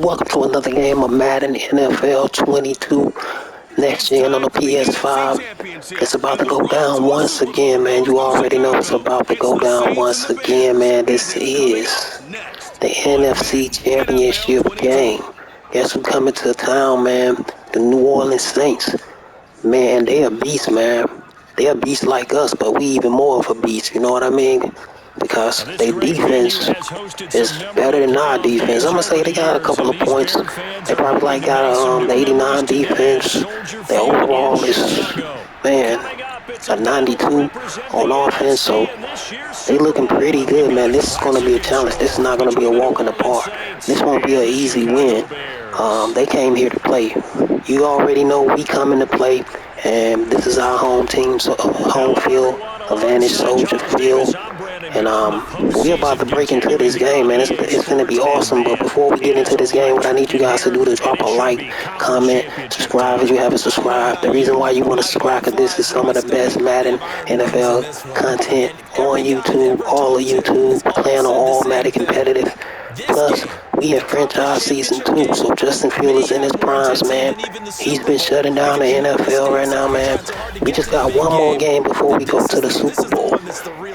Welcome to another game of Madden NFL 22 next gen on the PS5. It's about to go down once again, man. You already know it's about to go down once again, man. This is the NFC Championship game. Guess who's coming to town, man? The New Orleans Saints. Man, they a beast, man. They a beast like us, but we even more of a beast, you know what I mean? Because their defense is better than our defense. I'm gonna say they got a couple of points. They probably like got the 89 defense. Their overall is, man, a 92 on offense, so they looking pretty good, man. This is gonna be a challenge. This is not gonna be a walk in the park. This won't be an easy win. They came here to play. You already know we coming to play, and this is our home team, so home field advantage, Soldier Field. And we're about to break into this game, man. It's gonna be awesome. But before we get into this game, what I need you guys to do is drop a like, comment, subscribe if you haven't subscribed. The reason why you want to subscribe, because this is some of the best Madden NFL content on YouTube, all of YouTube, playing on all Madden competitive. Plus, we in franchise season 2, so Justin Fields is in his primes, man. He's been shutting down the NFL right now, man. We just got one more game before we go to the Super Bowl.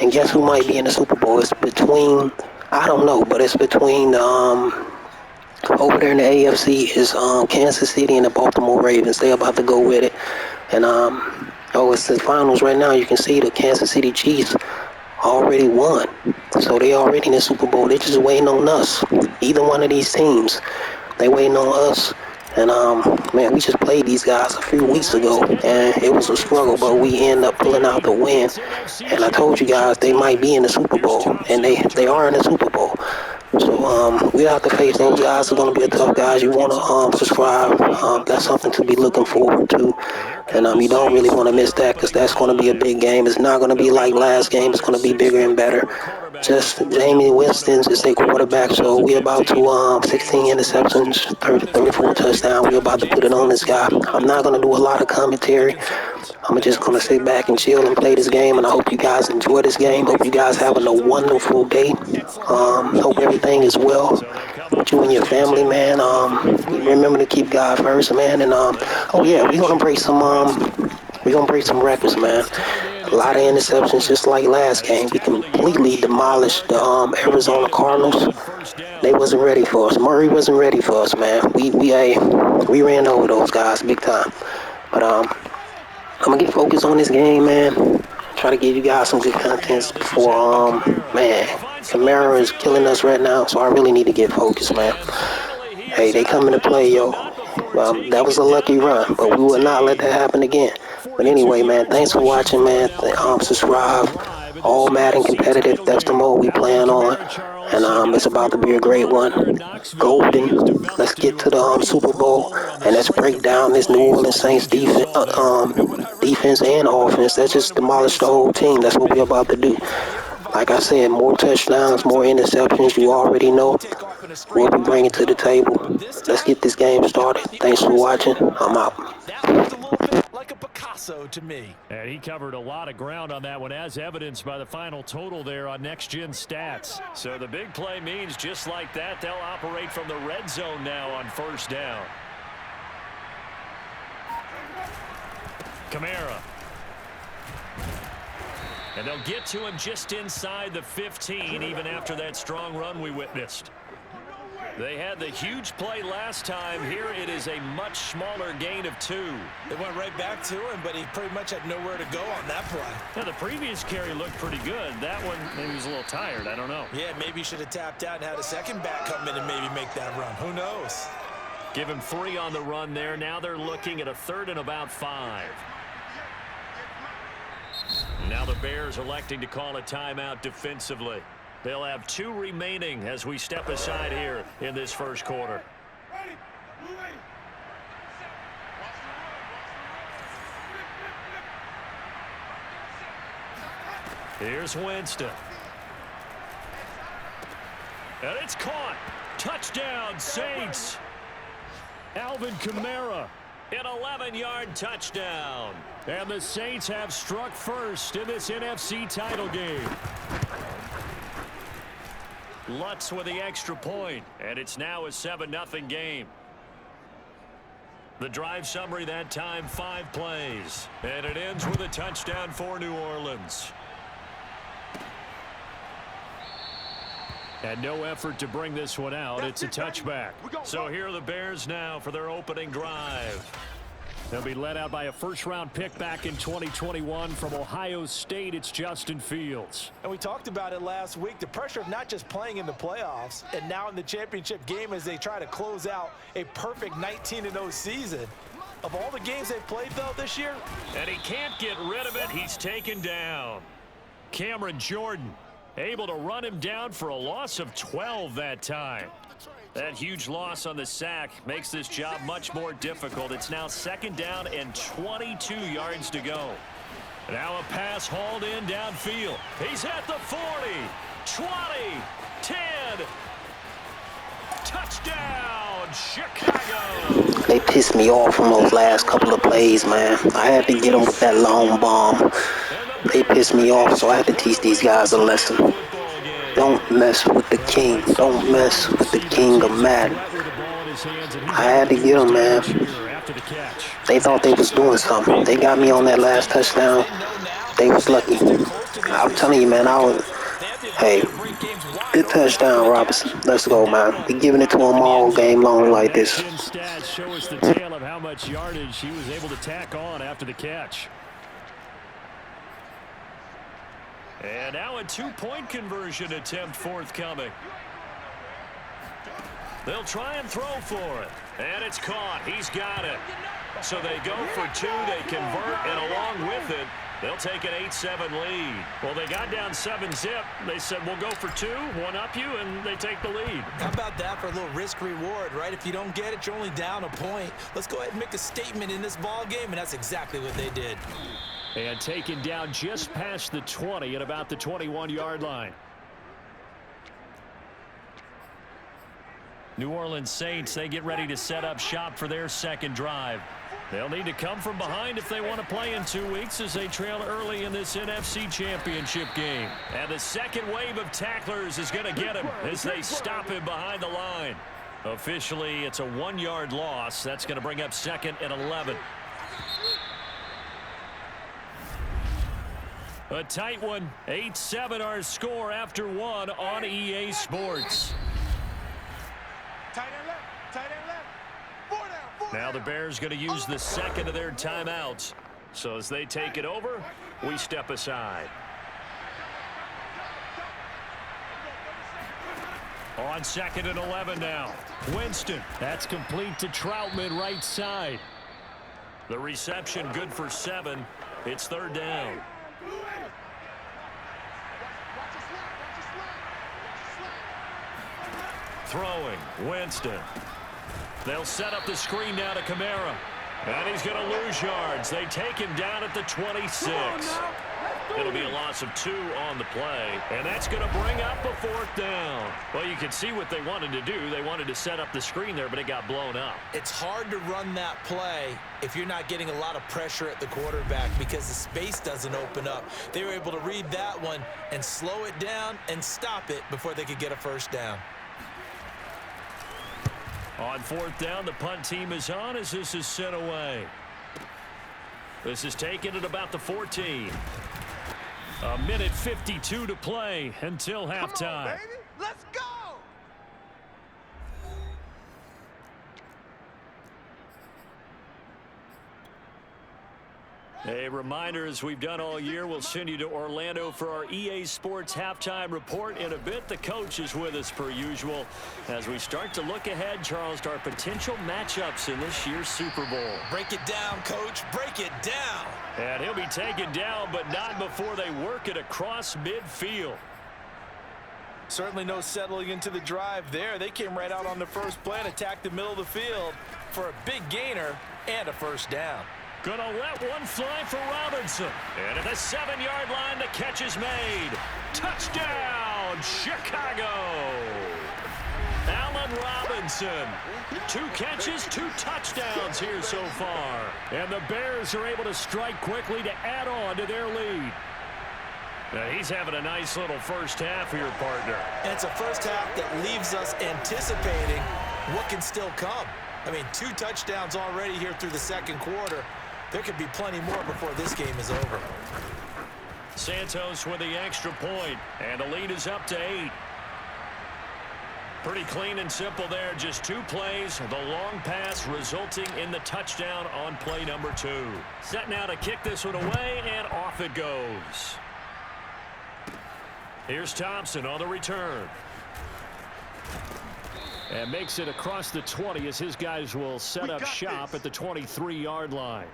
And guess who might be in the Super Bowl? It's between, I don't know, but it's between, over there in the AFC is Kansas City and the Baltimore Ravens. They about to go with it. And, it's the finals right now. You can see the Kansas City Chiefs already won. So they already in the Super Bowl. They just waiting on us. Either one of these teams, they waiting on us. And man, we just played these guys a few weeks ago, and it was a struggle, but we end up pulling out the win. And I told you guys they might be in the Super Bowl, and they are in the Super Bowl. So we have to face those guys. It's gonna be a tough guys. You wanna subscribe. That's something to be looking forward to. And you don't really want to miss that, because that's going to be a big game. It's not going to be like last game. It's going to be bigger and better. Just Jamie Winston's is their quarterback, so we're about to 16 interceptions, 34 touchdowns. We're about to put it on this guy. I'm not going to do a lot of commentary. I'm just going to sit back and chill and play this game, and I hope you guys enjoy this game. Hope you guys having a wonderful day. Hope everything is well with you and your family, man. Remember to keep God first, man. And oh yeah, we're gonna break some records, man. A lot of interceptions, just like last game. We completely demolished the Arizona Cardinals. They wasn't ready for us. Murray wasn't ready for us, man. We ran over those guys big time. But I'm gonna get focused on this game, man. Try to give you guys some good content before man, Kamara is killing us right now, so I really need to get focused, man. Hey, they coming to play, yo. That was a lucky run, but we will not let that happen again. But anyway, man, thanks for watching, man. Subscribe. All Madden competitive. That's the mode we playing on, and it's about to be a great one. Golden. Let's get to the Super Bowl, and let's break down this New Orleans Saints defense, defense and offense. Let's just demolish the whole team. That's what we're about to do. Like I said, more touchdowns, more interceptions. You already know what we bringing to the table. Let's get this game started. Thanks for watching. I'm out. Like a Picasso to me. And he covered a lot of ground on that one, as evidenced by the final total there on Next Gen Stats. So the big play means just like that, they'll operate from the red zone now on first down. Kamara. And they'll get to him just inside the 15, even after that strong run we witnessed. They had the huge play last time. Here it is a much smaller gain of 2. They went right back to him, but he pretty much had nowhere to go on that play. Now, the previous carry looked pretty good. That one, maybe he was a little tired. I don't know. Yeah, maybe he should have tapped out and had a second back come in and maybe make that run. Who knows? Give him 3 on the run there. Now they're looking at a 3rd and about 5. Now the Bears electing to call a timeout defensively. They'll have 2 remaining as we step aside here in this first quarter. Here's Winston. And it's caught. Touchdown, Saints. Alvin Kamara. An 11-yard touchdown. And the Saints have struck first in this NFC title game. Lutz with the extra point, and it's now a 7-0 game. The drive summary that time, 5 plays. And it ends with a touchdown for New Orleans. And no effort to bring this one out. It's a touchback. So here are the Bears now for their opening drive. They'll be led out by a first-round pick back in 2021 from Ohio State. It's Justin Fields. And we talked about it last week, the pressure of not just playing in the playoffs and now in the championship game as they try to close out a perfect 19-0 season. Of all the games they've played, though, this year. And he can't get rid of it. He's taken down. Cameron Jordan able to run him down for a loss of 12 that time. That huge loss on the sack makes this job much more difficult. It's now 2nd down and 22 yards to go. Now a pass hauled in downfield. He's at the 40, 20, 10. Touchdown, Chicago. They pissed me off on those last couple of plays, man. I had to get them with that long bomb. They pissed me off, so I had to teach these guys a lesson. Don't mess with the king. Don't mess with the king of Madden. I had to get them, man. They thought they was doing something. They got me on that last touchdown. They was lucky. I'm telling you, man, hey, good touchdown, Robinson. Let's go, man. We giving it to them all game long like this. Stats show us the tale of how much yardage he was able to tack on after the catch. And now a 2-point conversion attempt forthcoming. They'll try and throw for it. And it's caught. He's got it. So they go for 2. They convert, and along with it, they'll take an 8-7 lead. Well, they got down 7-zip. They said, we'll go for 2, one-up you, and they take the lead. How about that for a little risk-reward, right? If you don't get it, you're only down a point. Let's go ahead and make a statement in this ball game, and that's exactly what they did. And taken down just past the 20 at about the 21-yard line. New Orleans Saints, they get ready to set up shop for their second drive. They'll need to come from behind if they want to play in 2 weeks as they trail early in this NFC Championship game. And the second wave of tacklers is going to get him as they stop him behind the line. Officially, it's a 1-yard loss. That's going to bring up 2nd and 11. A tight one. 8-7 our score after 1 on EA Sports. Now the Bears going to use the second of their timeouts. So as they take it over, we step aside. On 2nd and 11 now. Winston. That's complete to Troutman right side. The reception good for 7. It's 3rd down. Throwing, Winston. They'll set up the screen now to Kamara. And he's going to lose yards. They take him down at the 26. It'll be a loss of 2 on the play. And that's going to bring up a 4th down. Well, you can see what they wanted to do. They wanted to set up the screen there, but it got blown up. It's hard to run that play if you're not getting a lot of pressure at the quarterback because the space doesn't open up. They were able to read that one and slow it down and stop it before they could get a 1st down. On 4th down, the punt team is on as this is sent away. This is taken at about the 14. A minute 52 to play until halftime. Come on, baby. Let's go! A reminder, as we've done all year, we'll send you to Orlando for our EA Sports halftime report in a bit. The coach is with us per usual as we start to look ahead, Charles, to our potential matchups in this year's Super Bowl. Break it down, Coach. Break it down. And he'll be taken down, but not before they work it across midfield. Certainly no settling into the drive there. They came right out on the first play and attacked the middle of the field for a big gainer and a 1st down. Gonna let one fly for Robinson. And at the 7-yard line, the catch is made. Touchdown, Chicago. Allen Robinson. 2 catches, 2 touchdowns here so far. And the Bears are able to strike quickly to add on to their lead. He's having a nice little first half here, partner. And it's a first half that leaves us anticipating what can still come. I mean, 2 touchdowns already here through the second quarter. There could be plenty more before this game is over. Santos with the extra point, and the lead is up to 8. Pretty clean and simple there. Just 2 plays. The long pass resulting in the touchdown on play number 2. Set now to kick this one away, and off it goes. Here's Thompson on the return. And makes it across the 20 as his guys will set up shop at the 23-yard line.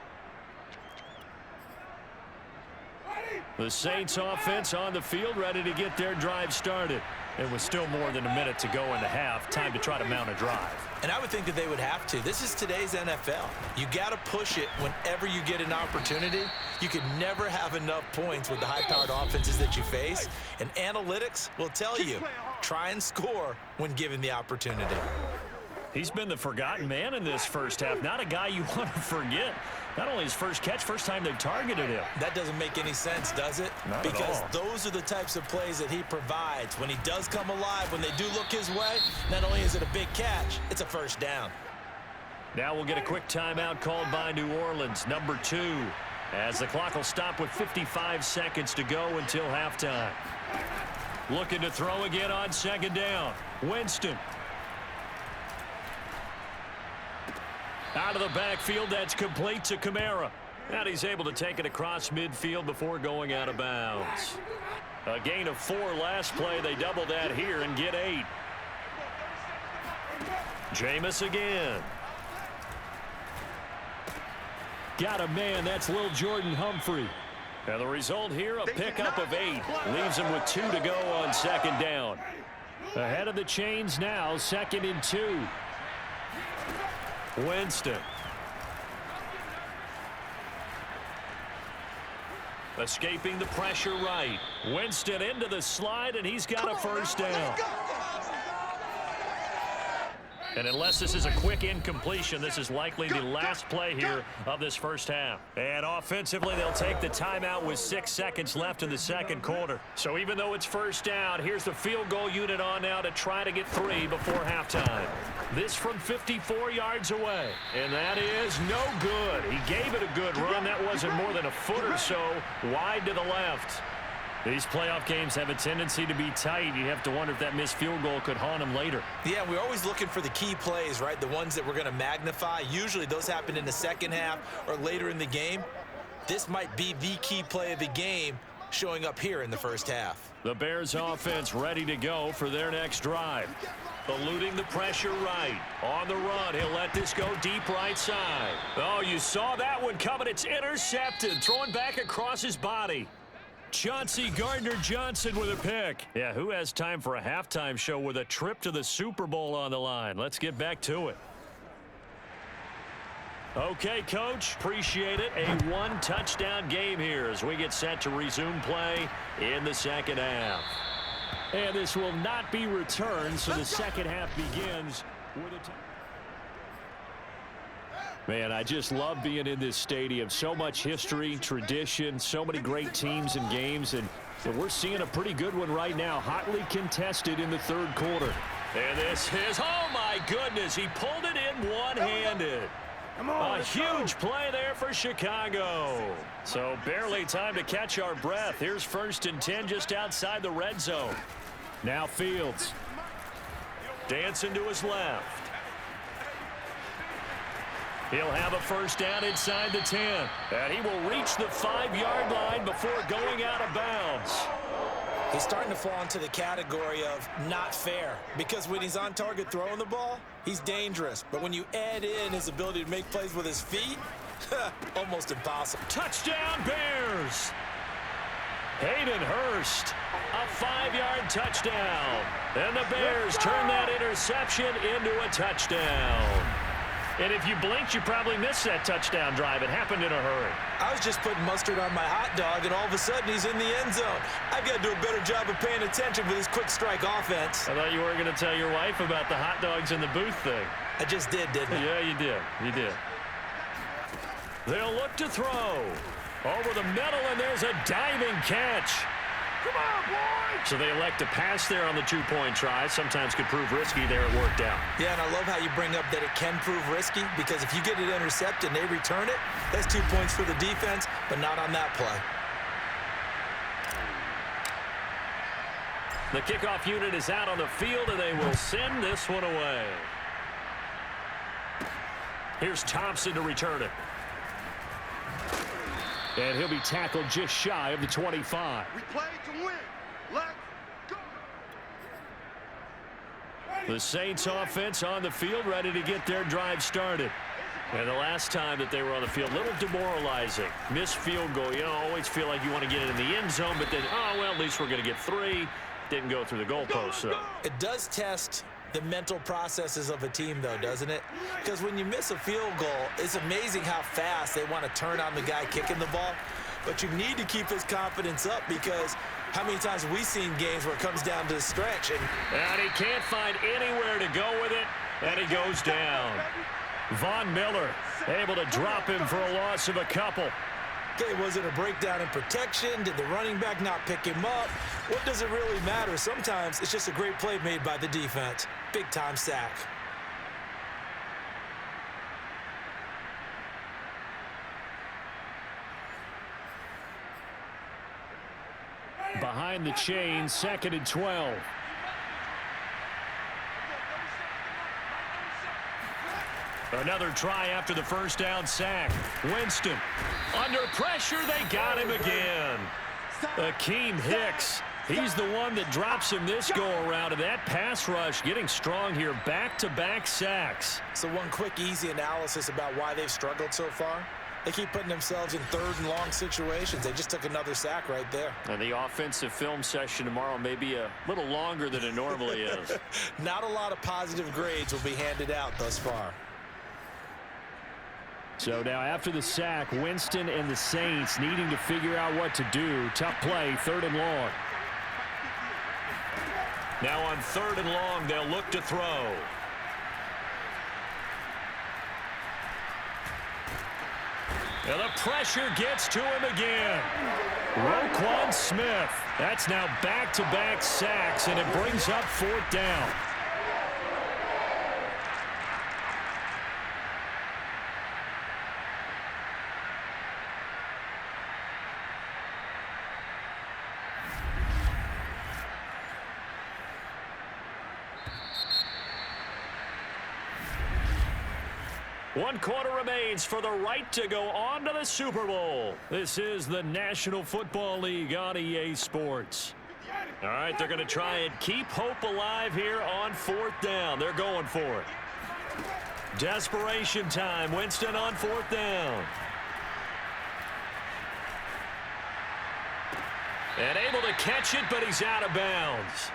The Saints offense on the field, ready to get their drive started. It was still more than a minute to go in the half. Time to try to mount a drive. And I would think that they would have to. This is today's NFL. You got to push it whenever you get an opportunity. You can never have enough points with the high-powered offenses that you face. And analytics will tell you, try and score when given the opportunity. He's been the forgotten man in this first half. Not a guy you want to forget. Not only his first catch, first time they've targeted him. That doesn't make any sense, does it? Not because at all. Those are the types of plays that he provides. When he does come alive, when they do look his way, not only is it a big catch, it's a first down. Now we'll get a quick timeout called by New Orleans, number 2, as the clock will stop with 55 seconds to go until halftime. Looking to throw again on second down. Winston. Out of the backfield, that's complete to Kamara. And he's able to take it across midfield before going out of bounds. A gain of 4 last play. They double that here and get 8. Jameis again. Got a man. That's Lil Jordan Humphrey. And the result here, a pickup of 8. Leaves him with 2 to go on second down. Ahead of the chains now, 2nd and 2. Winston. Escaping the pressure right. Winston into the slide, and he's got a first down. And unless this is a quick incompletion, this is likely the last play here of this first half. And offensively, they'll take the timeout with 6 seconds left in the second quarter. So even though it's first down, here's the field goal unit on now to try to get 3 before halftime. This from 54 yards away. And that is no good. He gave it a good run. That wasn't more than a foot or so wide to the left. These playoff games have a tendency to be tight. You have to wonder if that missed field goal could haunt him later. Yeah, we're always looking for the key plays, right? The ones that we're going to magnify. Usually those happen in the second half or later in the game. This might be the key play of the game showing up here in the first half. The Bears offense ready to go for their next drive. Eluding the pressure right. On the run, he'll let this go deep right side. Oh, you saw that one coming. It's intercepted. Throwing back across his body. Chauncey Gardner-Johnson with a pick. Yeah, who has time for a halftime show with a trip to the Super Bowl on the line? Let's get back to it. Okay, Coach, appreciate it. A 1-touchdown game here as we get set to resume play in the second half. And this will not be returned, so the second half begins with a... Man, I just love being in this stadium. So much history, tradition, so many great teams and games, and we're seeing a pretty good one right now. Hotly contested in the third quarter. And this is, oh my goodness, he pulled it in one-handed. A huge play there for Chicago. So barely time to catch our breath. Here's 1st and 10 just outside the red zone. Now Fields. Dancing to his left. He'll have a first down inside the 10. And he will reach the 5-yard line before going out of bounds. He's starting to fall into the category of not fair, because when he's on target throwing the ball, he's dangerous. But when you add in his ability to make plays with his feet, almost impossible. Touchdown, Bears! Hayden Hurst, a 5-yard touchdown. And the Bears turn that interception into a touchdown. And if you blinked, you probably missed that touchdown drive. It happened in a hurry. I was just putting mustard on my hot dog, and all of a sudden he's in the end zone. I've got to do a better job of paying attention with this quick strike offense. I thought you were going to tell your wife about the hot dogs in the booth thing. I just did, didn't I? Yeah, you did. You did. They'll look to throw. Over the middle, and there's a diving catch. So they elect to pass there on the two-point try. Sometimes could prove risky there. It worked out. Yeah, and I love how you bring up that it can prove risky, because if you get it intercepted and they return it, that's 2 points for the defense, but not on that play. The kickoff unit is out on the field, and they will send this one away. Here's Thompson to return it. And he'll be tackled just shy of the 25. We play to win. Let's go. The Saints offense on the field, ready to get their drive started. And the last time that they were on the field, a little demoralizing. Missed field goal. You know, always feel like you want to get it in the end zone, but then, oh, well, at least we're going to get 3. Didn't go through the goalpost, though. It does test the mental processes of a team, though, doesn't it? Because when you miss a field goal, it's amazing how fast they want to turn on the guy kicking the ball. But you need to keep his confidence up, because how many times have we seen games where it comes down to the stretch? And he can't find anywhere to go with it, and he goes down. Von Miller able to drop him for a loss of a couple. Okay, was it a breakdown in protection? Did the running back not pick him up? What does it really matter? Sometimes it's just a great play made by the defense. Big-time sack. Behind the chain, 2nd and 12. Another try after the first down sack. Winston under pressure. They got him again. Akeem Hicks. He's the one that drops him this go-around. And that pass rush getting strong here. Back-to-back sacks. So one quick, easy analysis about why they've struggled so far. They keep putting themselves in 3rd and long situations. They just took another sack right there. And the offensive film session tomorrow may be a little longer than it normally is. Not a lot of positive grades will be handed out thus far. So now after the sack, Winston and the Saints needing to figure out what to do. Tough play, 3rd and long. Now on 3rd and long, they'll look to throw. And the pressure gets to him again. Roquan Smith. That's now back-to-back sacks, and it brings up 4th down. One quarter remains for the right to go on to the Super Bowl. This is the National Football League on EA Sports. All right, they're going to try and keep hope alive here on 4th down. They're going for it. Desperation time. Winston on 4th down. And able to catch it, but he's out of bounds.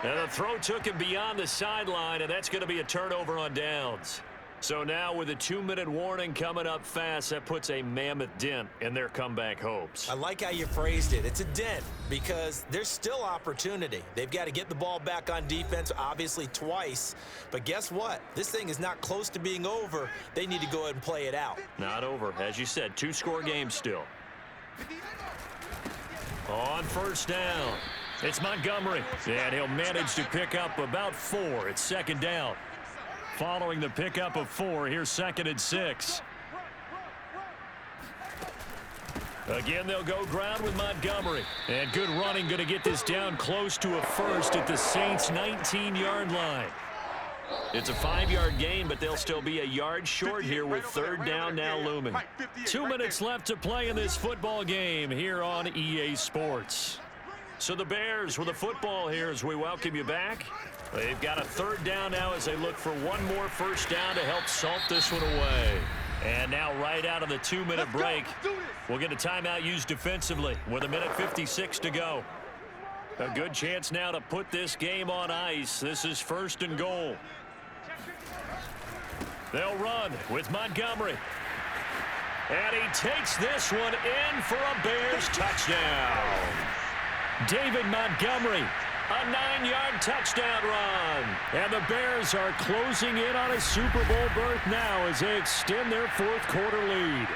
And the throw took him beyond the sideline, and that's going to be a turnover on downs. So now with a 2-minute warning coming up fast, that puts a mammoth dent in their comeback hopes. I like how you phrased it. It's a dent because there's still opportunity. They've got to get the ball back on defense, obviously twice. But guess what? This thing is not close to being over. They need to go ahead and play it out. Not over. As you said, 2-score game still. On 1st down, it's Montgomery. And he'll manage to pick up about 4. It's 2nd down. Following the pickup of 4, here's 2nd and 6. Again, they'll go ground with Montgomery. And good running, going to get this down close to a first at the Saints' 19-yard line. It's a 5-yard gain, but they'll still be a yard short here with 3rd down now looming. 2 minutes left to play in this football game here on EA Sports. So the Bears with the football here as we welcome you back. They've got a 3rd down now as they look for one more first down to help salt this one away. And now right out of the 2-minute break, we'll get a timeout used defensively with 1:56 to go. A good chance now to put this game on ice. This is 1st and goal. They'll run with Montgomery. And he takes this one in for a Bears touchdown. David Montgomery, a 9-yard touchdown run. And the Bears are closing in on a Super Bowl berth now as they extend their 4th quarter lead.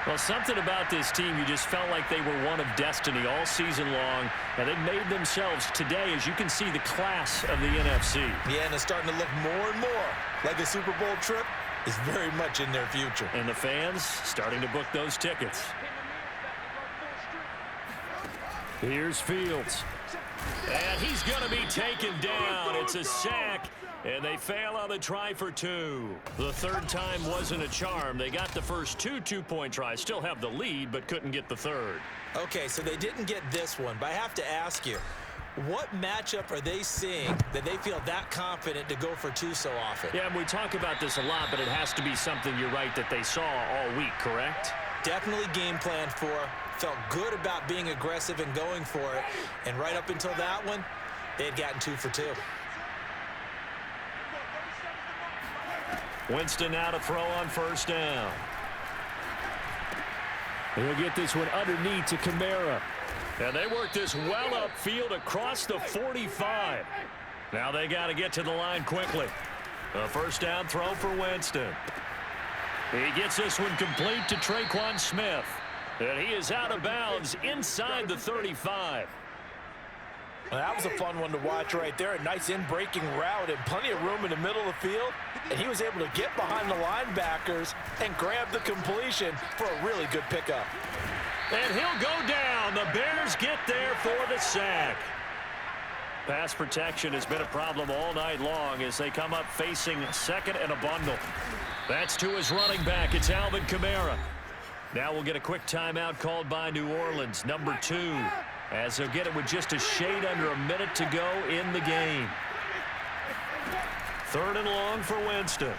Well, something about this team, you just felt like they were one of destiny all season long, and they made themselves today, as you can see, the class of the NFC. Yeah, and it's starting to look more and more like a Super Bowl trip is very much in their future. And the fans starting to book those tickets. Here's Fields. And he's going to be taken down. It's a sack. And they fail on the try for two. The third time wasn't a charm. They got the first two-point tries. Still have the lead, but couldn't get the third. Okay, so they didn't get this one, but I have to ask you, what matchup are they seeing that they feel that confident to go for two so often? Yeah, and we talk about this a lot, but it has to be something, you're right, that they saw all week, correct? Definitely game planned for, felt good about being aggressive and going for it, and right up until that one, they had gotten 2 for 2. Winston now to throw on first down. He'll get this one underneath to Kamara. And they work this well upfield across the 45. Now they got to get to the line quickly. A first down throw for Winston. He gets this one complete to Traquan Smith. And he is out of bounds inside the 35. Well, that was a fun one to watch right there. A nice in-breaking route and plenty of room in the middle of the field. And he was able to get behind the linebackers and grab the completion for a really good pickup. And he'll go down. The Bears get there for the sack. Pass protection has been a problem all night long as they come up facing second and a bundle. That's to his running back. It's Alvin Kamara. Now we'll get a quick timeout called by New Orleans, number 2. As they'll get it with just a shade under a minute to go in the game. 3rd and long for Winston.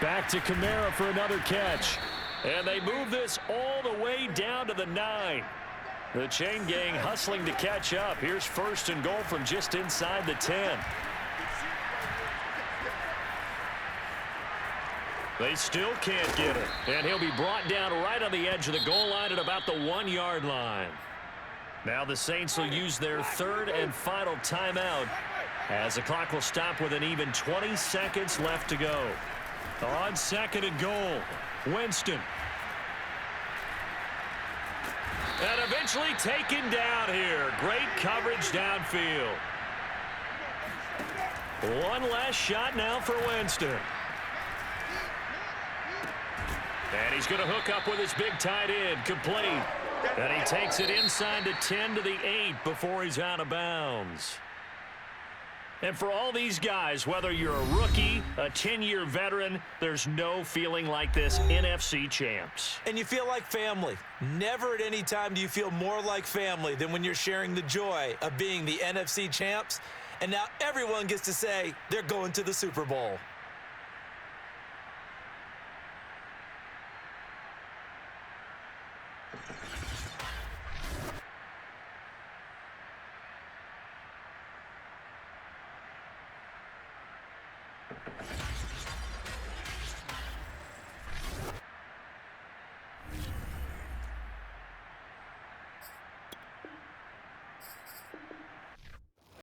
Back to Kamara for another catch. And they move this all the way down to the 9. The chain gang hustling to catch up. Here's 1st and goal from just inside the 10. They still can't get it. And he'll be brought down right on the edge of the goal line at about the 1-yard line. Now the Saints will use their 3rd and final timeout as the clock will stop with an even 20 seconds left to go. On 2nd and goal, Winston. And eventually taken down here. Great coverage downfield. One last shot now for Winston. And he's going to hook up with his big tight end, complete. And he takes it inside the 10 to the 8 before he's out of bounds. And for all these guys, whether you're a rookie, a 10-year veteran, there's no feeling like this NFC champs. And you feel like family. Never at any time do you feel more like family than when you're sharing the joy of being the NFC champs. And now everyone gets to say they're going to the Super Bowl.